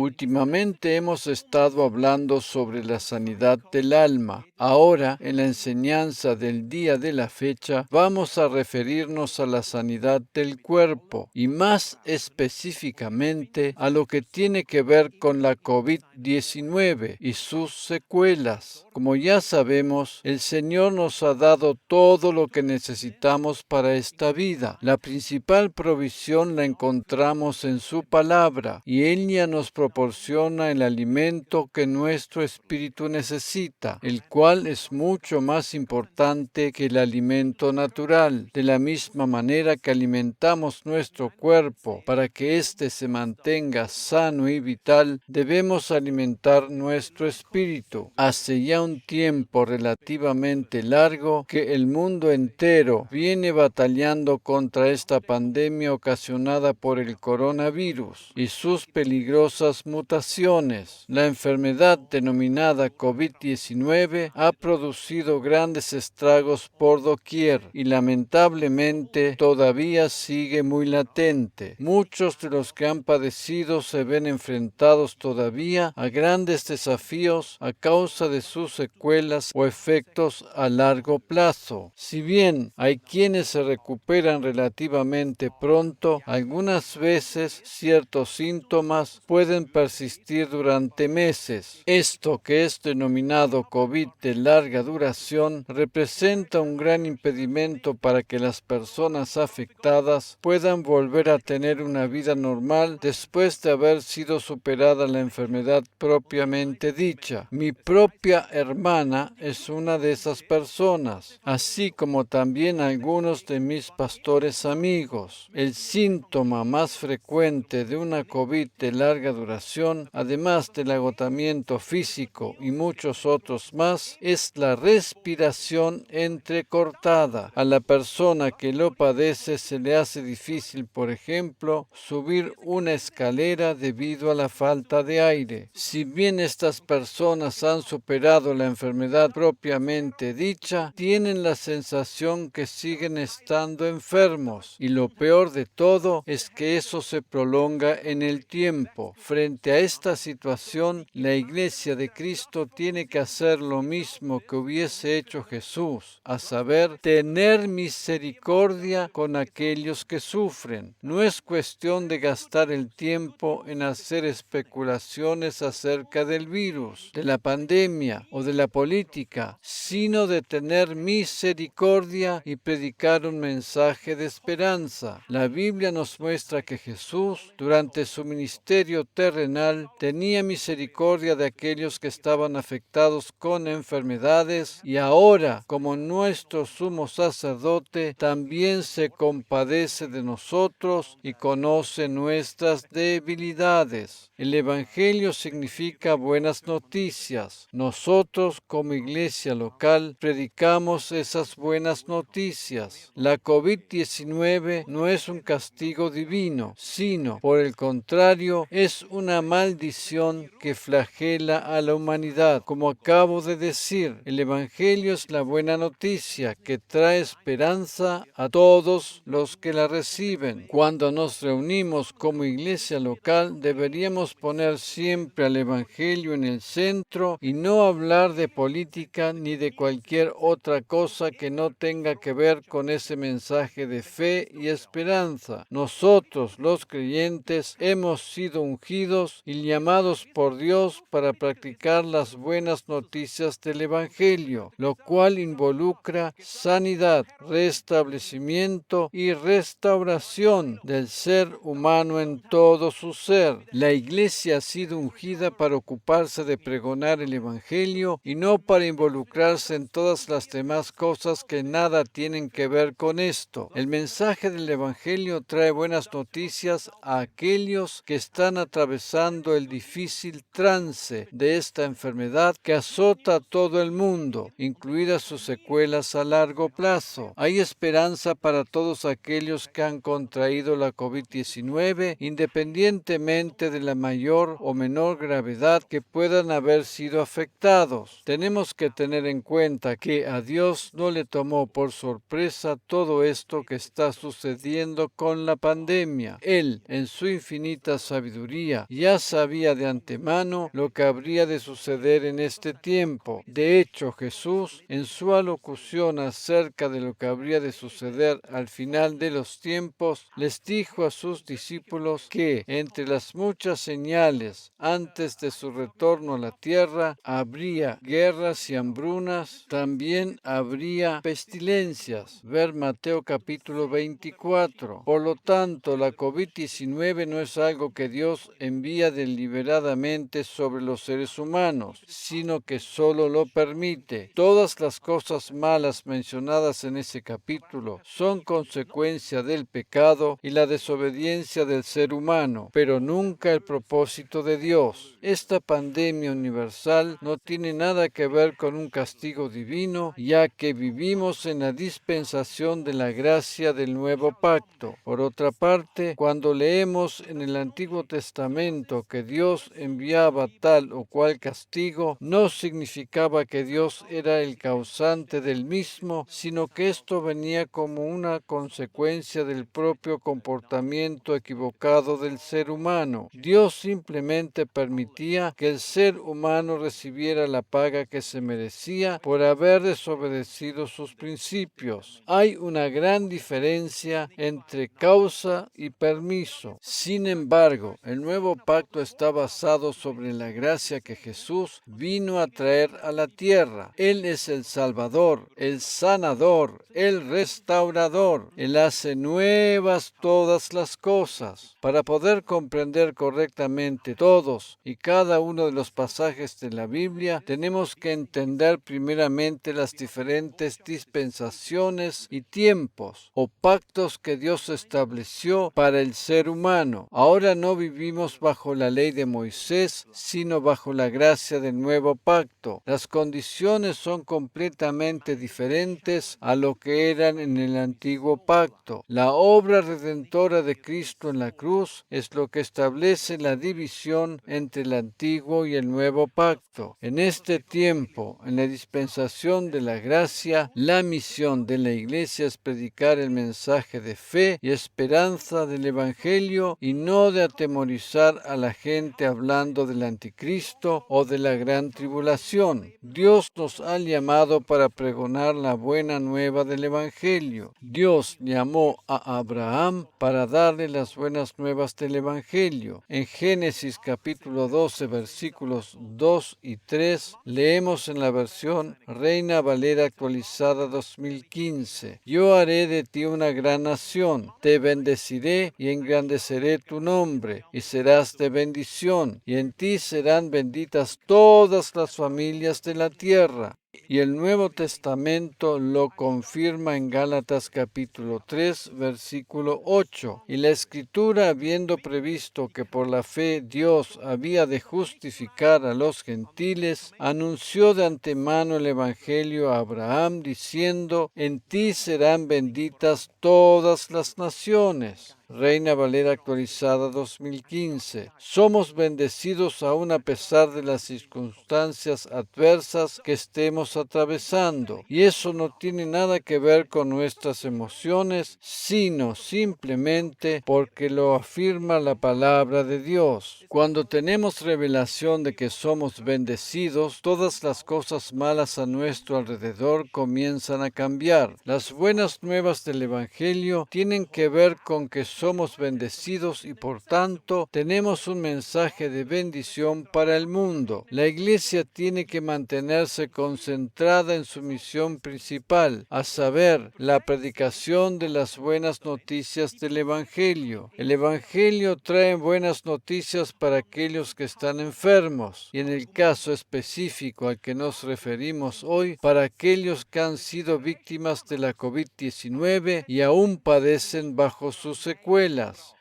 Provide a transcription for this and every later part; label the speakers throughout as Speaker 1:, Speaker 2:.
Speaker 1: Últimamente hemos estado hablando sobre la sanidad del alma. Ahora, en la enseñanza del día de la fecha, vamos a referirnos a la sanidad del cuerpo y más específicamente a lo que tiene que ver con la COVID-19 y sus secuelas. Como ya sabemos, el Señor nos ha dado todo lo que necesitamos para esta vida. La principal provisión la encontramos en su palabra y ella nos proporciona el alimento que nuestro espíritu necesita, el cual es mucho más importante que el alimento natural. De la misma manera que alimentamos nuestro cuerpo para que éste se mantenga sano y vital, debemos alimentar nuestro espíritu. Hace ya un tiempo relativamente largo que el mundo entero viene batallando contra esta pandemia ocasionada por el coronavirus y sus peligrosas mutaciones. La enfermedad denominada COVID-19 ha producido grandes estragos por doquier y lamentablemente todavía sigue muy latente. Muchos de los que han padecido se ven enfrentados todavía a grandes desafíos a causa de sus secuelas o efectos a largo plazo. Si bien hay quienes se recuperan relativamente pronto, algunas veces ciertos síntomas pueden persistir durante meses. Esto, que es denominado COVID de larga duración, representa un gran impedimento para que las personas afectadas puedan volver a tener una vida normal después de haber sido superada la enfermedad propiamente dicha. Mi propia hermana es una de esas personas, así como también algunos de mis pastores amigos. El síntoma más frecuente de una COVID de larga duración, además del agotamiento físico y muchos otros más, es la respiración entrecortada. A la persona que lo padece se le hace difícil, por ejemplo, subir una escalera debido a la falta de aire. Si bien estas personas han superado la enfermedad propiamente dicha, tienen la sensación que siguen estando enfermos, y lo peor de todo es que eso se prolonga en el tiempo. Frente a esta situación, la Iglesia de Cristo tiene que hacer lo mismo que hubiese hecho Jesús, a saber, tener misericordia con aquellos que sufren. No es cuestión de gastar el tiempo en hacer especulaciones acerca del virus, de la pandemia o de la política, sino de tener misericordia y predicar un mensaje de esperanza. La Biblia nos muestra que Jesús, durante su ministerio terrenal, tenía misericordia de aquellos que estaban afectados con enfermedades, y ahora, como nuestro sumo sacerdote, también se compadece de nosotros y conoce nuestras debilidades. El Evangelio significa buenas noticias. Nosotros, como iglesia local, predicamos esas buenas noticias. La COVID-19 no es un castigo divino, sino, por el contrario, es una maldición que flagela a la humanidad. Como acabo de decir, el Evangelio es la buena noticia que trae esperanza a todos los que la reciben. Cuando nos reunimos como iglesia local, deberíamos poner siempre al Evangelio en el centro y no hablar de política ni de cualquier otra cosa que no tenga que ver con ese mensaje de fe y esperanza. Nosotros, los creyentes, hemos sido ungidos y llamados por Dios para practicar las buenas noticias del Evangelio, lo cual involucra sanidad, restablecimiento y restauración del ser humano en todo su ser. La Iglesia ha sido ungida para ocuparse de pregonar el Evangelio y no para involucrarse en todas las demás cosas que nada tienen que ver con esto. El mensaje del Evangelio trae buenas noticias a aquellos que están atravesando el difícil trance de esta enfermedad que azota a todo el mundo, incluidas sus secuelas a largo plazo. Hay esperanza para todos aquellos que han contraído la COVID-19, independientemente de la mayor o menor gravedad que puedan haber sido afectados. Tenemos que tener en cuenta que a Dios no le tomó por sorpresa todo esto que está sucediendo con la pandemia. Él, en su infinita sabiduría ya sabía de antemano lo que habría de suceder en este tiempo. De hecho, Jesús, en su alocución acerca de lo que habría de suceder al final de los tiempos, les dijo a sus discípulos que entre las muchas señales antes de su retorno a la tierra habría guerras y hambrunas, también habría pestilencias. Ver Mateo capítulo 24. Por lo tanto, la COVID-19 no es algo que Dios envía deliberadamente sobre los seres humanos, sino que solo lo permite. Todas las cosas malas mencionadas en ese capítulo son consecuencia del pecado y la desobediencia del ser humano, pero nunca el propósito de Dios. Esta pandemia universal no tiene nada que ver con un castigo divino, ya que vivimos en la dispensación de la gracia del nuevo pacto. Por otra parte, cuando leemos en el Antiguo Testamento que Dios enviaba tal o cual castigo, no significaba que Dios era el causante del mismo, sino que esto venía como una consecuencia del propio comportamiento equivocado del ser humano. Dios simplemente permitía que el ser humano recibiera la paga que se merecía por haber desobedecido sus principios. Hay una gran diferencia entre causa y permiso. Sin embargo, el nuevo pacto está basado sobre la gracia que Jesús vino a traer a la tierra. Él es el Salvador, el sanador, el restaurador. Él hace nuevas todas las cosas. Para poder comprender correctamente todos y cada uno de los pasajes de la Biblia, tenemos que entender primeramente las diferentes dispensaciones y tiempos o pactos que Dios estableció para el ser humano. Ahora no vivimos bajo la ley de Moisés, sino bajo la gracia del nuevo pacto. Las condiciones son completamente diferentes a lo que eran en el antiguo pacto. La obra redentora de Cristo en la cruz es lo que establece la división entre el antiguo y el nuevo pacto. En este tiempo, en la dispensación de la gracia, la misión de la Iglesia es predicar el mensaje de fe y esperanza del Evangelio y no de atemorizar a la gente hablando del anticristo o de la gran tribulación. Dios nos ha llamado para pregonar la buena nueva del Evangelio. Dios llamó a Abraham para darle las buenas nuevas del Evangelio. En Génesis capítulo 12 versículos 2 y 3 leemos en la versión Reina Valera actualizada 2015: Yo haré de ti una gran nación, te bendeciré y engrandeceré tu nombre, y serás de bendición, y en ti serán benditas todas las familias de la tierra. Y el Nuevo Testamento lo confirma en Gálatas capítulo 3, versículo 8. Y la Escritura, habiendo previsto que por la fe Dios había de justificar a los gentiles, anunció de antemano el Evangelio a Abraham, diciendo: En ti serán benditas todas las naciones. Reina Valera actualizada 2015. Somos bendecidos aún a pesar de las circunstancias adversas que estemos atravesando. Y eso no tiene nada que ver con nuestras emociones, sino simplemente porque lo afirma la palabra de Dios. Cuando tenemos revelación de que somos bendecidos, todas las cosas malas a nuestro alrededor comienzan a cambiar. Las buenas nuevas del Evangelio tienen que ver con que somos bendecidos y por tanto tenemos un mensaje de bendición para el mundo. La Iglesia tiene que mantenerse concentrada en su misión principal, a saber, la predicación de las buenas noticias del Evangelio. El Evangelio trae buenas noticias para aquellos que están enfermos y en el caso específico al que nos referimos hoy, para aquellos que han sido víctimas de la COVID-19 y aún padecen bajo sus secuelas.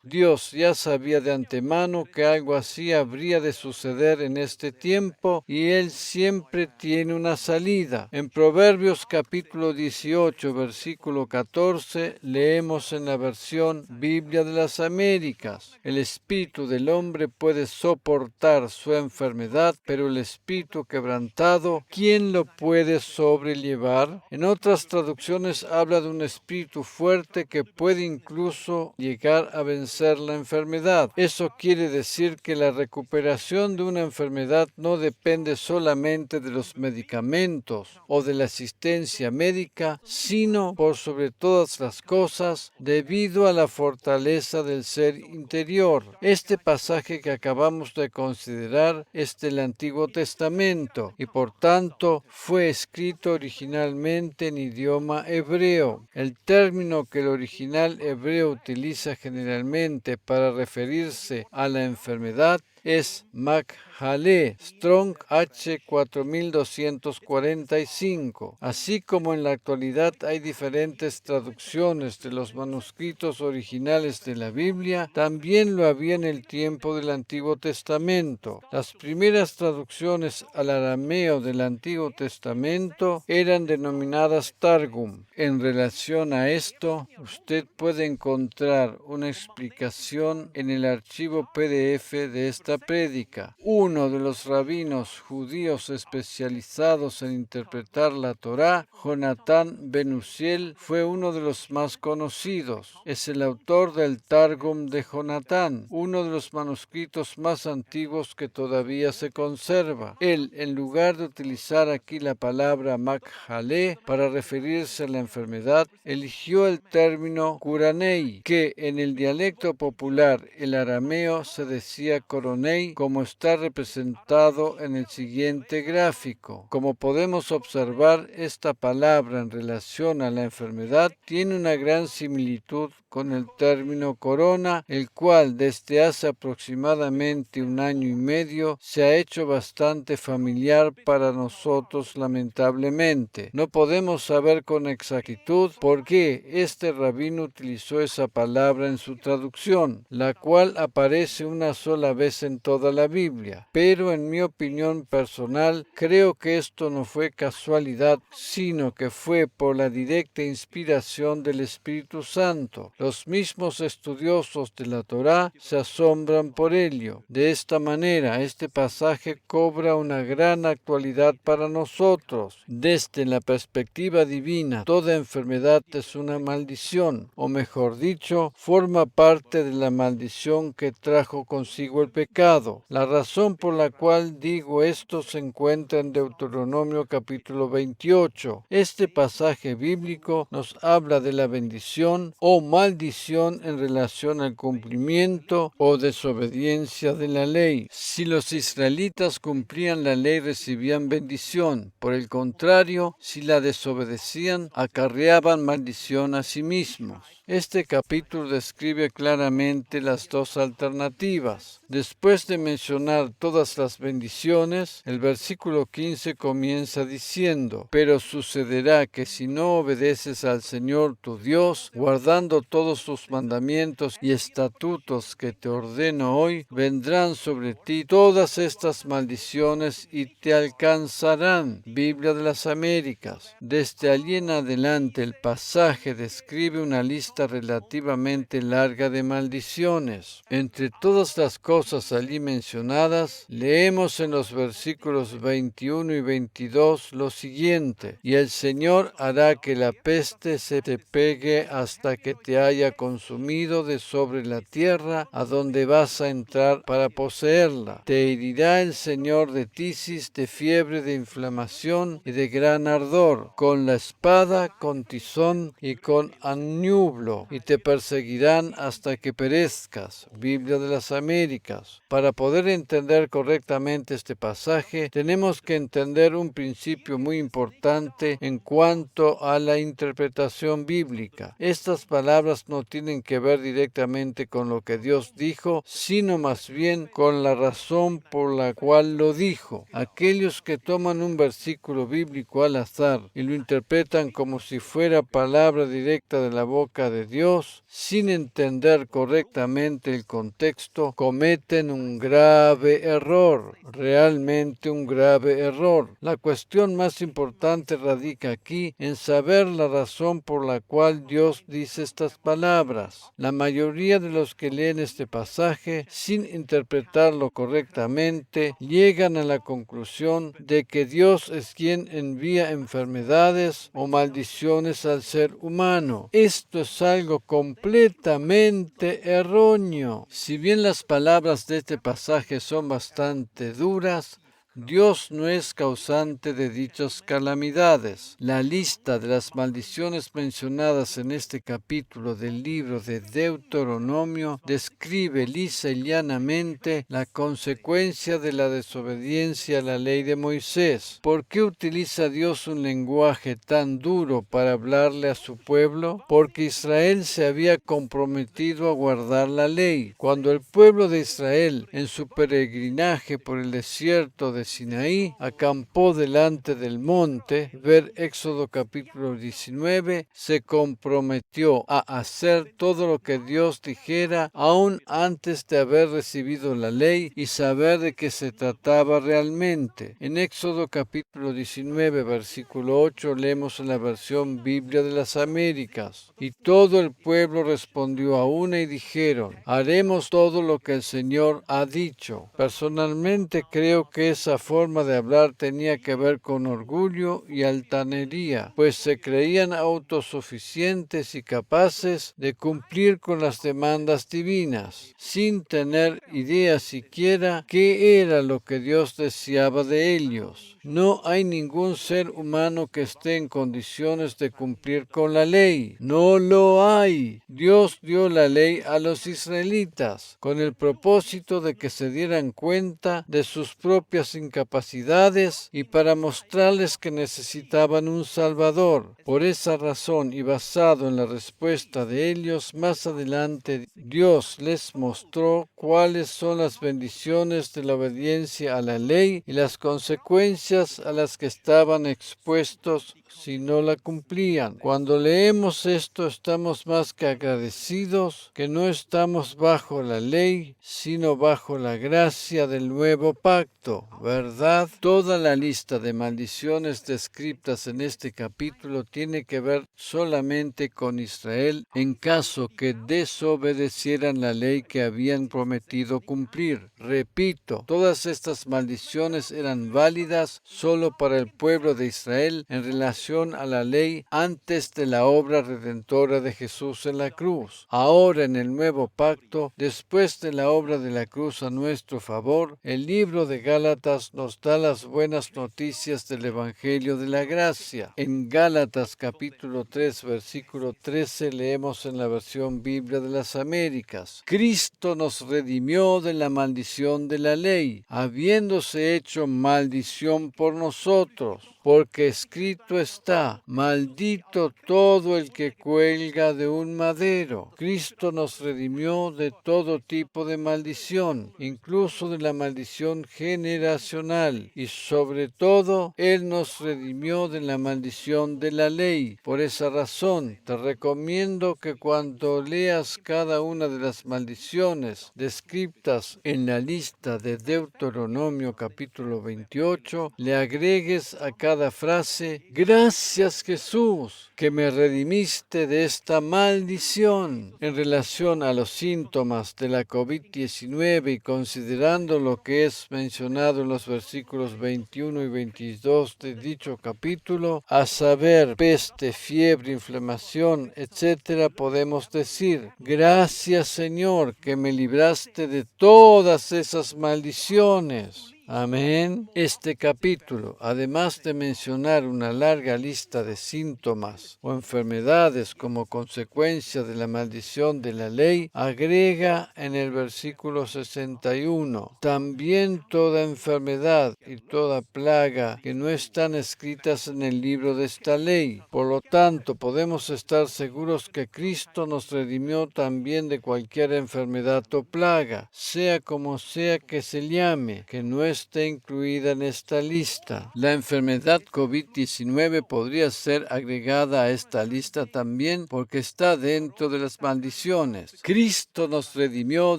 Speaker 1: Dios ya sabía de antemano que algo así habría de suceder en este tiempo y Él siempre tiene una salida. En Proverbios capítulo 18, versículo 14, leemos en la versión Biblia de las Américas: El espíritu del hombre puede soportar su enfermedad, pero el espíritu quebrantado, ¿quién lo puede sobrellevar? En otras traducciones habla de un espíritu fuerte que puede incluso llegar a vencer padecer la enfermedad. Eso quiere decir que la recuperación de una enfermedad no depende solamente de los medicamentos o de la asistencia médica, sino, por sobre todas las cosas, debido a la fortaleza del ser interior. Este pasaje que acabamos de considerar es del Antiguo Testamento y por tanto fue escrito originalmente en idioma hebreo. El término que el original hebreo utiliza generalmente para referirse a la enfermedad es Makhale, Strong H 4245. Así como en la actualidad hay diferentes traducciones de los manuscritos originales de la Biblia, también lo había en el tiempo del Antiguo Testamento. Las primeras traducciones al arameo del Antiguo Testamento eran denominadas Targum. En relación a esto, usted puede encontrar una explicación en el archivo PDF de esta prédica. Uno de los rabinos judíos especializados en interpretar la Torá, Jonatán ben Uziel, fue uno de los más conocidos. Es el autor del Targum de Jonatán, uno de los manuscritos más antiguos que todavía se conserva. Él, en lugar de utilizar aquí la palabra Makhale para referirse a la enfermedad, eligió el término Kuranei, que en el dialecto popular, el arameo, se decía coronei, como está representado en el siguiente gráfico. Como podemos observar, esta palabra en relación a la enfermedad tiene una gran similitud con el término corona, el cual desde hace aproximadamente 1 año y medio se ha hecho bastante familiar para nosotros, lamentablemente. No podemos saber con exactitud por qué este rabino utilizó esa palabra en su traducción, la cual aparece una sola vez en toda la Biblia. Pero en mi opinión personal, creo que esto no fue casualidad, sino que fue por la directa inspiración del Espíritu Santo. Los mismos estudiosos de la Torá se asombran por ello. De esta manera, este pasaje cobra una gran actualidad para nosotros. Desde la perspectiva divina, toda enfermedad es una maldición, o mejor dicho, forma parte de la maldición que trajo consigo el pecado. La razón por la cual digo esto se encuentra en Deuteronomio capítulo 28. Este pasaje bíblico nos habla de la bendición o maldición en relación al cumplimiento o desobediencia de la ley. Si los israelitas cumplían la ley, recibían bendición. Por el contrario, si la desobedecían, acarreaban maldición a sí mismos. Este capítulo describe claramente las dos alternativas. Después de mencionar todas las bendiciones, el versículo 15 comienza diciendo: pero sucederá que si no obedeces al Señor tu Dios, guardando todos sus mandamientos y estatutos que te ordeno hoy, vendrán sobre ti todas estas maldiciones y te alcanzarán. Biblia de las Américas. Desde allí en adelante el pasaje describe una lista relativamente larga de maldiciones. Entre todas las cosas allí mencionadas, leemos en los versículos 21 y 22 lo siguiente: y el Señor hará que la peste se te pegue hasta que te haya consumido de sobre la tierra a donde vas a entrar para poseerla. Te herirá el Señor de tisis, de fiebre, de inflamación y de gran ardor, con la espada, con tizón y con añublo, y te perseguirán hasta que perezcas. Biblia de las Américas. Para poder entender correctamente este pasaje, tenemos que entender un principio muy importante en cuanto a la interpretación bíblica. Estas palabras no tienen que ver directamente con lo que Dios dijo, sino más bien con la razón por la cual lo dijo. Aquellos que toman un versículo bíblico al azar y lo interpretan como si fuera palabra directa de la boca de Dios, sin entender correctamente el contexto, cometen un grave error, realmente un grave error. La cuestión más importante radica aquí en saber la razón por la cual Dios dice estas palabras. La mayoría de los que leen este pasaje sin interpretarlo correctamente llegan a la conclusión de que Dios es quien envía enfermedades o maldiciones al ser humano. Esto es algo completamente erróneo. Si bien las palabras de este pasaje son bastante duras, Dios no es causante de dichas calamidades. La lista de las maldiciones mencionadas en este capítulo del libro de Deuteronomio describe lisa y llanamente la consecuencia de la desobediencia a la ley de Moisés. ¿Por qué utiliza Dios un lenguaje tan duro para hablarle a su pueblo? Porque Israel se había comprometido a guardar la ley. Cuando el pueblo de Israel, en su peregrinaje por el desierto de Sinaí, acampó delante del monte, ver Éxodo capítulo 19, se comprometió a hacer todo lo que Dios dijera aún antes de haber recibido la ley y saber de qué se trataba realmente. En Éxodo capítulo 19, versículo 8, leemos en la versión Biblia de las Américas: y todo el pueblo respondió a una y dijeron: haremos todo lo que el Señor ha dicho. Personalmente creo que esa forma de hablar tenía que ver con orgullo y altanería, pues se creían autosuficientes y capaces de cumplir con las demandas divinas, sin tener idea siquiera qué era lo que Dios deseaba de ellos. No hay ningún ser humano que esté en condiciones de cumplir con la ley. No lo hay. Dios dio la ley a los israelitas con el propósito de que se dieran cuenta de sus propias incapacidades y para mostrarles que necesitaban un Salvador. Por esa razón y basado en la respuesta de ellos, más adelante Dios les mostró cuáles son las bendiciones de la obediencia a la ley y las consecuencias a las que estaban expuestos si no la cumplían. Cuando leemos esto, estamos más que agradecidos que no estamos bajo la ley, sino bajo la gracia del nuevo pacto, ¿verdad? Toda la lista de maldiciones descritas en este capítulo tiene que ver solamente con Israel en caso que desobedecieran la ley que habían prometido cumplir. Repito, todas estas maldiciones eran válidas solo para el pueblo de Israel en relación a la ley antes de la obra redentora de Jesús en la cruz. Ahora en el nuevo pacto, después de la obra de la cruz a nuestro favor, el libro de Gálatas nos da las buenas noticias del Evangelio de la gracia. En Gálatas capítulo 3 versículo 13 leemos en la versión Biblia de las Américas: Cristo nos redimió de la maldición de la ley, habiéndose hecho maldición por nosotros, porque escrito está: maldito todo el que cuelga de un madero. Cristo nos redimió de todo tipo de maldición, incluso de la maldición generacional, y sobre todo, Él nos redimió de la maldición de la ley. Por esa razón, te recomiendo que cuando leas cada una de las maldiciones descritas en la lista de Deuteronomio capítulo 28, le agregues a cada frase: gracias Jesús, que me redimiste de esta maldición. En relación a los síntomas de la COVID-19 y considerando lo que es mencionado en los versículos 21 y 22 de dicho capítulo, a saber, peste, fiebre, inflamación, etc., podemos decir: gracias Señor, que me libraste de todas esas maldiciones. Amén. Este capítulo, además de mencionar una larga lista de síntomas o enfermedades como consecuencia de la maldición de la ley, agrega en el versículo 61: también toda enfermedad y toda plaga que no están escritas en el libro de esta ley. Por lo tanto, podemos estar seguros que Cristo nos redimió también de cualquier enfermedad o plaga, sea como sea que se llame, que no es esté incluida en esta lista. La enfermedad COVID-19 podría ser agregada a esta lista también porque está dentro de las maldiciones. Cristo nos redimió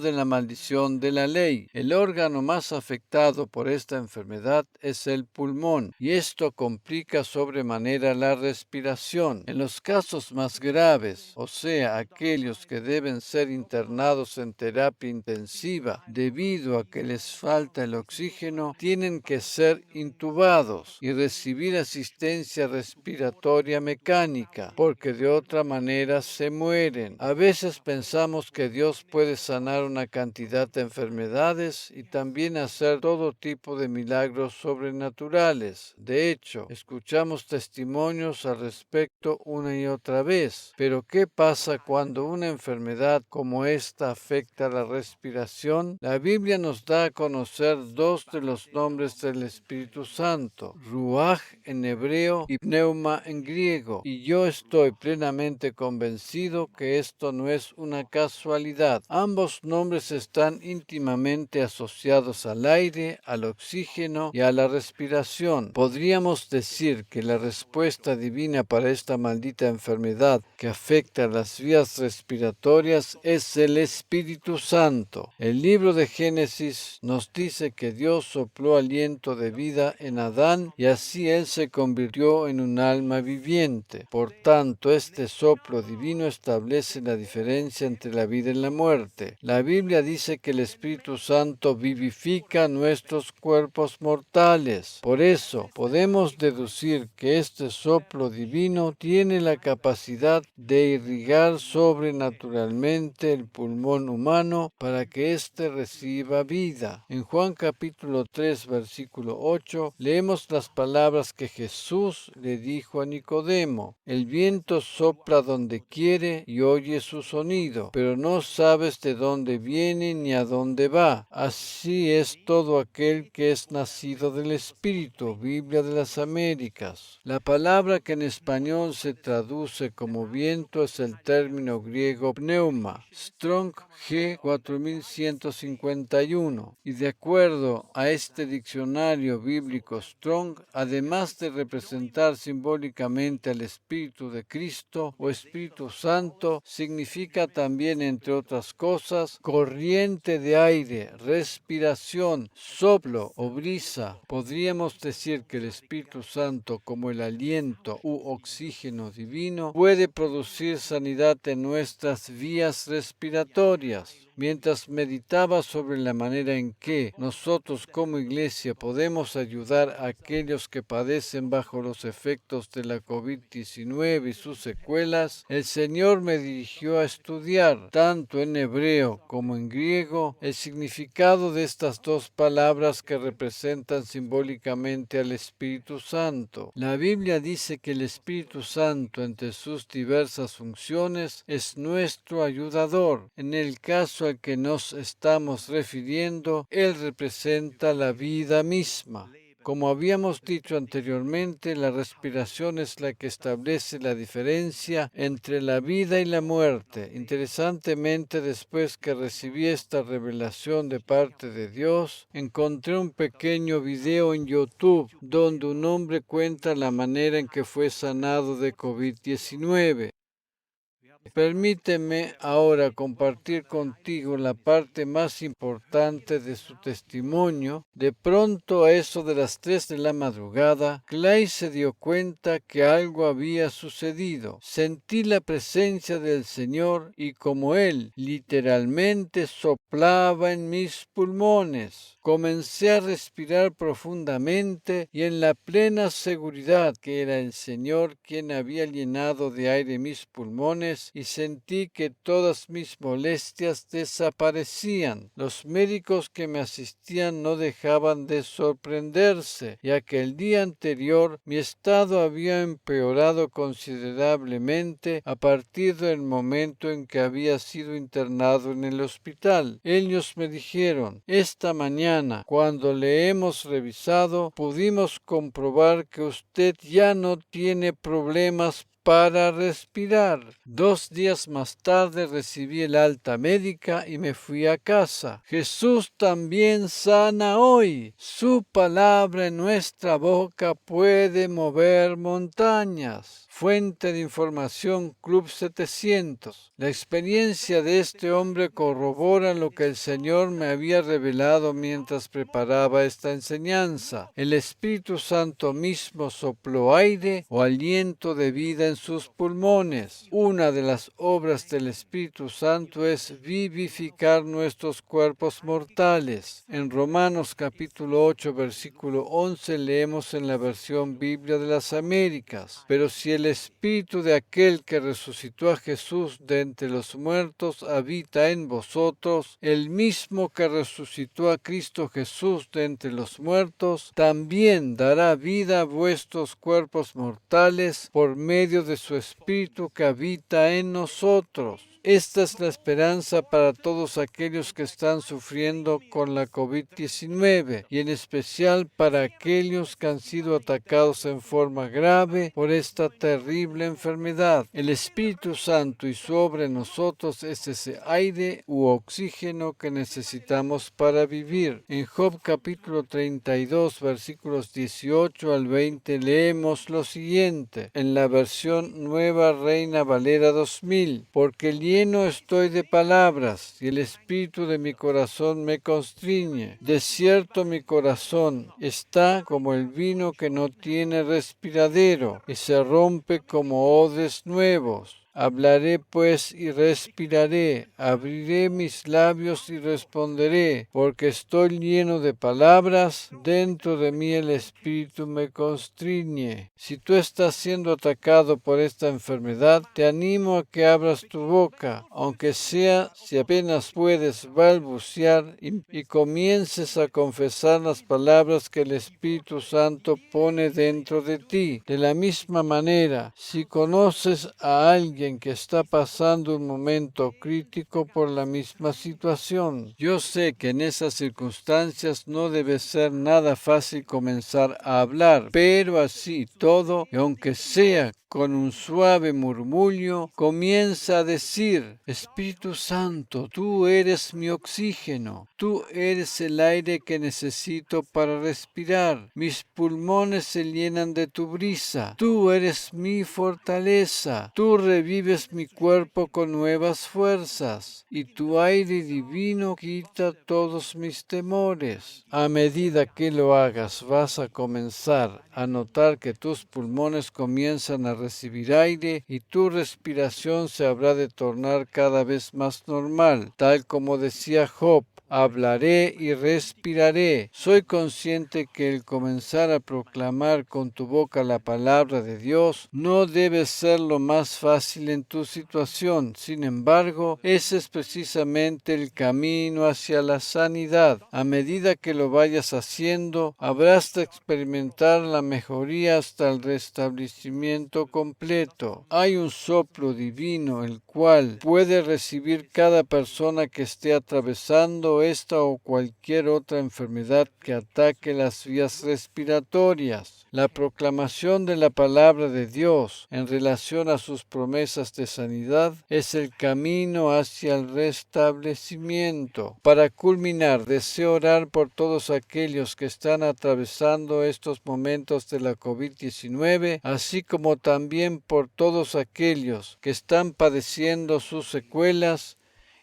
Speaker 1: de la maldición de la ley. El órgano más afectado por esta enfermedad es el pulmón y esto complica sobremanera la respiración. En los casos más graves, o sea, aquellos que deben ser internados en terapia intensiva debido a que les falta el oxígeno, tienen que ser intubados y recibir asistencia respiratoria mecánica, porque de otra manera se mueren. A veces pensamos que Dios puede sanar una cantidad de enfermedades y también hacer todo tipo de milagros sobrenaturales. De hecho, escuchamos testimonios al respecto una y otra vez. Pero ¿qué pasa cuando una enfermedad como esta afecta la respiración? La Biblia nos da a conocer dos de los nombres del Espíritu Santo, Ruach en hebreo y Pneuma en griego, y yo estoy plenamente convencido que esto no es una casualidad. Ambos nombres están íntimamente asociados al aire, al oxígeno y a la respiración. Podríamos decir que la respuesta divina para esta maldita enfermedad que afecta a las vías respiratorias es el Espíritu Santo. El libro de Génesis nos dice que Dios sopló aliento de vida en Adán y así él se convirtió en un alma viviente. Por tanto, este soplo divino establece la diferencia entre la vida y la muerte. La Biblia dice que el Espíritu Santo vivifica nuestros cuerpos mortales. Por eso, podemos deducir que este soplo divino tiene la capacidad de irrigar sobrenaturalmente el pulmón humano para que éste reciba vida. En Juan capítulo 3, versículo 8, leemos las palabras que Jesús le dijo a Nicodemo: el viento sopla donde quiere y oye su sonido, pero no sabes de dónde viene ni a dónde va. Así es todo aquel que es nacido del Espíritu. Biblia de las Américas. La palabra que en español se traduce como viento es el término griego pneuma, Strong G 4151, y de acuerdo a este diccionario bíblico Strong, además de representar simbólicamente al Espíritu de Cristo o Espíritu Santo, significa también, entre otras cosas, corriente de aire, respiración, soplo o brisa. Podríamos decir que el Espíritu Santo, como el aliento u oxígeno divino, puede producir sanidad en nuestras vías respiratorias. Mientras meditaba sobre la manera en que nosotros como iglesia podemos ayudar a aquellos que padecen bajo los efectos de la COVID-19 y sus secuelas, el Señor me dirigió a estudiar, tanto en hebreo como en griego, el significado de estas dos palabras que representan simbólicamente al Espíritu Santo. La Biblia dice que el Espíritu Santo, entre sus diversas funciones, es nuestro ayudador. En el caso al que nos estamos refiriendo, Él representa la vida misma. Como habíamos dicho anteriormente, la respiración es la que establece la diferencia entre la vida y la muerte. Interesantemente, después que recibí esta revelación de parte de Dios, encontré un pequeño video en YouTube donde un hombre cuenta la manera en que fue sanado de COVID-19. Permíteme ahora compartir contigo la parte más importante de su testimonio. De pronto, a eso de las 3 de la madrugada, Clay se dio cuenta que algo había sucedido. Sentí la presencia del Señor y como Él literalmente soplaba en mis pulmones. Comencé a respirar profundamente y en la plena seguridad que era el Señor quien había llenado de aire mis pulmones y sentí que todas mis molestias desaparecían. Los médicos que me asistían no dejaban de sorprenderse, ya que el día anterior mi estado había empeorado considerablemente a partir del momento en que había sido internado en el hospital. Ellos me dijeron: esta mañana, cuando le hemos revisado, pudimos comprobar que usted ya no tiene problemas para respirar. 2 días más tarde recibí el alta médica y me fui a casa. Jesús también sana hoy. Su palabra en nuestra boca puede mover montañas. Fuente de información Club 700. La experiencia de este hombre corrobora lo que el Señor me había revelado mientras preparaba esta enseñanza. El Espíritu Santo mismo sopló aire o aliento de vida en sus pulmones. Una de las obras del Espíritu Santo es vivificar nuestros cuerpos mortales. En Romanos capítulo 8, versículo 11 leemos en la versión Biblia de las Américas: pero si el Espíritu de aquel que resucitó a Jesús de entre los muertos habita en vosotros, el mismo que resucitó a Cristo Jesús de entre los muertos, también dará vida a vuestros cuerpos mortales por medio de su Espíritu que habita en nosotros. Esta es la esperanza para todos aquellos que están sufriendo con la COVID-19 y en especial para aquellos que han sido atacados en forma grave por esta terrible enfermedad. El Espíritu Santo y su obra en nosotros es ese aire u oxígeno que necesitamos para vivir. En Job capítulo 32 versículos 18 al 20 leemos lo siguiente en la versión Nueva Reina Valera 2000: porque lleno estoy de palabras y el espíritu de mi corazón me constriñe. De cierto mi corazón está como el vino que no tiene respiradero y se rompe como odres nuevos. Hablaré pues y respiraré, abriré mis labios y responderé, porque estoy lleno de palabras, dentro de mí el espíritu me constriñe. Si tú estás siendo atacado por esta enfermedad, te animo a que abras tu boca, aunque sea si apenas puedes balbucear, y comiences a confesar las palabras que el Espíritu Santo pone dentro de ti. De la misma manera, si conoces a alguien que está pasando un momento crítico por la misma situación. Yo sé que en esas circunstancias no debe ser nada fácil comenzar a hablar, pero así todo, y aunque sea con un suave murmullo, comienza a decir: Espíritu Santo, tú eres mi oxígeno, tú eres el aire que necesito para respirar, mis pulmones se llenan de tu brisa, tú eres mi fortaleza, tú revives mi cuerpo con nuevas fuerzas, y tu aire divino quita todos mis temores. A medida que lo hagas, vas a comenzar a notar que tus pulmones comienzan a recibir aire y tu respiración se habrá de tornar cada vez más normal, tal como decía Job: hablaré y respiraré. Soy consciente que el comenzar a proclamar con tu boca la palabra de Dios no debe ser lo más fácil en tu situación. Sin embargo, ese es precisamente el camino hacia la sanidad. A medida que lo vayas haciendo, habrás de experimentar la mejoría hasta el restablecimiento completo. Hay un soplo divino el cual puede recibir cada persona que esté atravesando esta o cualquier otra enfermedad que ataque las vías respiratorias. La proclamación de la palabra de Dios en relación a sus promesas de sanidad es el camino hacia el restablecimiento. Para culminar, deseo orar por todos aquellos que están atravesando estos momentos de la COVID-19, así como también por todos aquellos que están padeciendo sus secuelas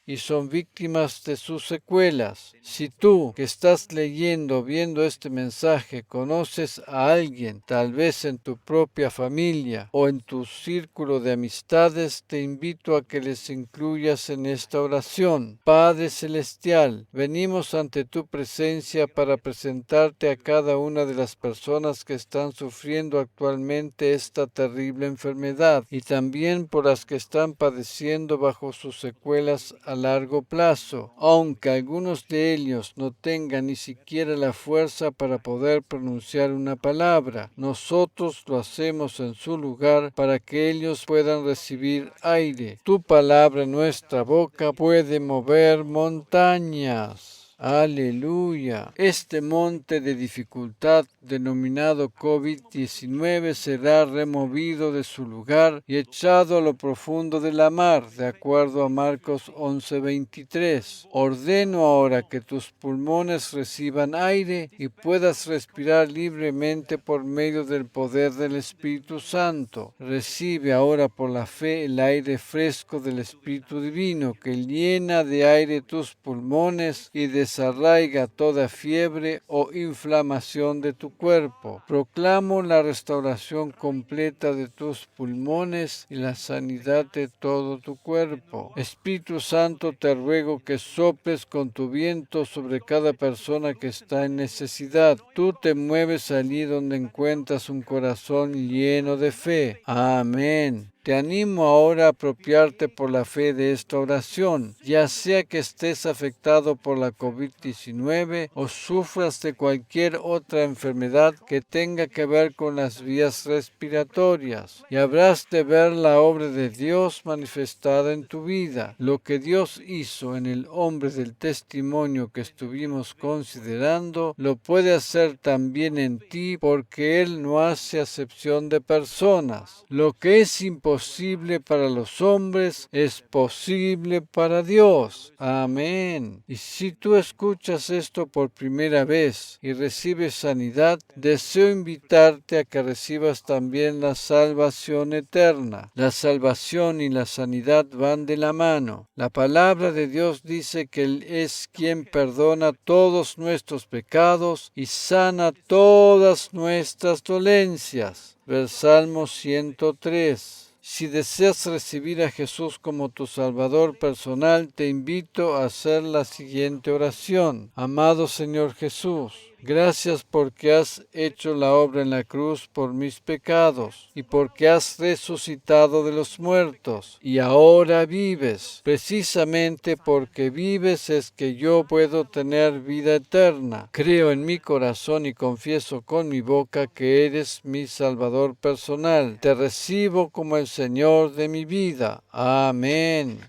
Speaker 1: y son víctimas de sus secuelas. Si tú que estás leyendo, viendo este mensaje, conoces a alguien, tal vez en tu propia familia o en tu círculo de amistades, te invito a que les incluyas en esta oración. Padre Celestial, venimos ante tu presencia para presentarte a cada una de las personas que están sufriendo actualmente esta terrible enfermedad y también por las que están padeciendo bajo sus secuelas a largo plazo, aunque algunos de ellos no tengan ni siquiera la fuerza para poder pronunciar una palabra. Nosotros lo hacemos en su lugar para que ellos puedan recibir aire. Tu palabra en nuestra boca puede mover montañas. Aleluya. Este monte de dificultad denominado COVID-19 será removido de su lugar y echado a lo profundo de la mar, de acuerdo a Marcos 11:23. Ordeno ahora que tus pulmones reciban aire y puedas respirar libremente por medio del poder del Espíritu Santo. Recibe ahora por la fe el aire fresco del Espíritu Divino que llena de aire tus pulmones y desarraiga toda fiebre o inflamación de tu cuerpo. Proclamo la restauración completa de tus pulmones y la sanidad de todo tu cuerpo. Espíritu Santo, te ruego que soples con tu viento sobre cada persona que está en necesidad. Tú te mueves allí donde encuentras un corazón lleno de fe. Amén. Te animo ahora a apropiarte por la fe de esta oración, ya sea que estés afectado por la COVID-19 o sufras de cualquier otra enfermedad que tenga que ver con las vías respiratorias, y habrás de ver la obra de Dios manifestada en tu vida. Lo que Dios hizo en el hombre del testimonio que estuvimos considerando, lo puede hacer también en ti, porque Él no hace acepción de personas. Lo que es imposible para los hombres es posible para Dios. Amén. Y si tú escuchas esto por primera vez y recibes sanidad, deseo invitarte a que recibas también la salvación eterna. La salvación y la sanidad van de la mano. La palabra de Dios dice que Él es quien perdona todos nuestros pecados y sana todas nuestras dolencias. Salmo 103. Si deseas recibir a Jesús como tu Salvador personal, te invito a hacer la siguiente oración. Amado Señor Jesús, gracias porque has hecho la obra en la cruz por mis pecados y porque has resucitado de los muertos y ahora vives. Precisamente porque vives es que yo puedo tener vida eterna. Creo en mi corazón y confieso con mi boca que eres mi Salvador personal. Te recibo como el Señor de mi vida. Amén.